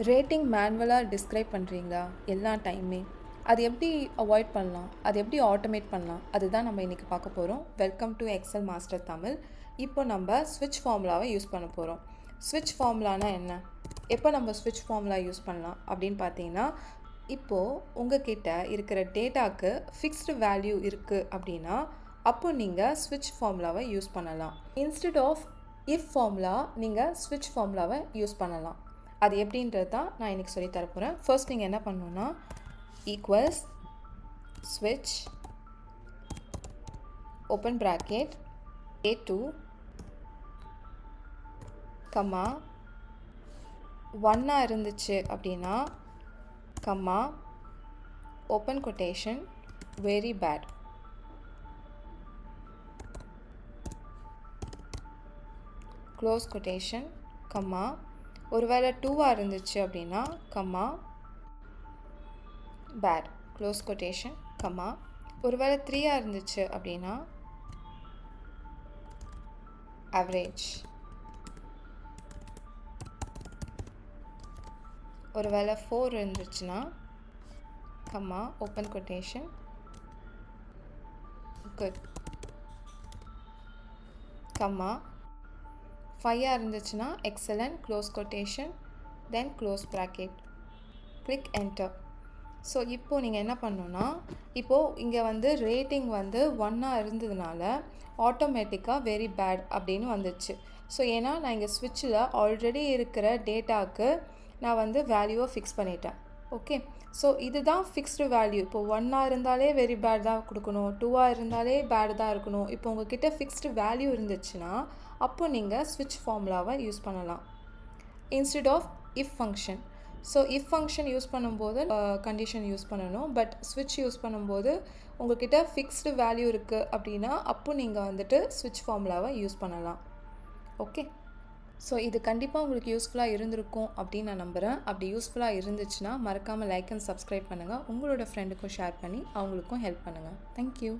Rating மேனுவலாக describe பண்ணுறீங்களா எல்லா டைமே? அது எப்படி அவாய்ட் பண்ணலாம்? அது எப்படி ஆட்டோமேட் பண்ணலாம்? அதுதான் நம்ம இன்றைக்கி பார்க்க போகிறோம். Welcome to Excel master Tamil. இப்போ நம்ம ஸ்விட்ச் ஃபார்முலாவை யூஸ் பண்ண போகிறோம். ஸ்விட்ச் ஃபார்முலானா என்ன? எப்போ நம்ம ஸ்விட்ச் ஃபார்முலா யூஸ் பண்ணலாம் அப்படின்னு பார்த்தீங்கன்னா, இப்போது உங்ககிட்ட இருக்கிற டேட்டாவுக்கு ஃபிக்ஸ்டு வேல்யூ இருக்குது அப்படின்னா அப்போ நீங்கள் ஸ்விட்ச் ஃபார்முலாவை யூஸ் பண்ணலாம். இன்ஸ்டெட் ஆஃப் இஃப் ஃபார்முலா நீங்கள் ஸ்விட்ச் ஃபார்முலாவை யூஸ் பண்ணலாம். அது எப்படின்றது தான் நான் இன்றைக்கி சொல்லி தரப்போகிறேன். ஃபர்ஸ்ட் நீங்கள் என்ன பண்ணணுன்னா ஈக்குவல்ஸ் ஸ்விட்ச் ஓப்பன் ப்ராக்கெட் A2 கம்மா 1 இருந்துச்சு அப்படின்னா comma open quotation very bad close quotation comma ஒருவேளை 2 இருந்துச்சு அப்படின்னா comma bad close quotation comma ஒருவேளை 3 இருந்துச்சு அப்படின்னா ஆவரேஜ் ஒருவேளை 4 இருந்துச்சுன்னா comma open quotation good comma 5 இருந்துச்சுன்னா excellent close quotation then close bracket click enter. So இப்போது நீங்கள் என்ன பண்ணணுன்னா இப்போது இங்கே வந்து ரேட்டிங் வந்து 1 இருந்ததுனால ஆட்டோமேட்டிக்காக வெரி பேட் அப்படின்னு வந்துச்சு. ஸோ ஏன்னா நான் இங்கே ஸ்விட்சில் ஆல்ரெடி இருக்கிற டேட்டாவுக்கு நான் வந்து வேல்யூவை ஃபிக்ஸ் பண்ணிட்டேன். ஓகே, ஸோ இதுதான் ஃபிக்ஸ்டு வேல்யூ. இப்போது 1 இருந்தாலே வெரி பேட் தான் கொடுக்கணும், 2 இருந்தாலே பேடு தான் இருக்கணும். இப்போ உங்ககிட்ட ஃபிக்ஸ்டு வேல்யூ இருந்துச்சுன்னா அப்போ நீங்கள் ஸ்விட்ச் ஃபார்முலாவை யூஸ் பண்ணலாம் instead of if function. So if function use பண்ணும்போது கண்டிஷன் யூஸ் பண்ணணும், பட் ஸ்விட்ச் யூஸ் பண்ணும்போது உங்கள்கிட்ட ஃபிக்ஸ்டு வேல்யூ இருக்குது அப்படின்னா அப்போ நீங்கள் வந்துட்டு ஸ்விட்ச் ஃபார்முலாவை யூஸ் பண்ணலாம். ஓகே, ஸோ இது கண்டிப்பாக உங்களுக்கு யூஸ்ஃபுல்லாக இருந்திருக்கும் அப்படின்னு நான் நம்புகிறேன். அப்படி யூஸ்ஃபுல்லாக இருந்துச்சுன்னா மறக்காமல் லைக் அண்ட் சப்ஸ்கிரைப் பண்ணுங்கள். உங்களோட ஃப்ரெண்டுக்கும் ஷேர் பண்ணி அவங்களுக்கும் ஹெல்ப் பண்ணுங்கள். தேங்க்யூ.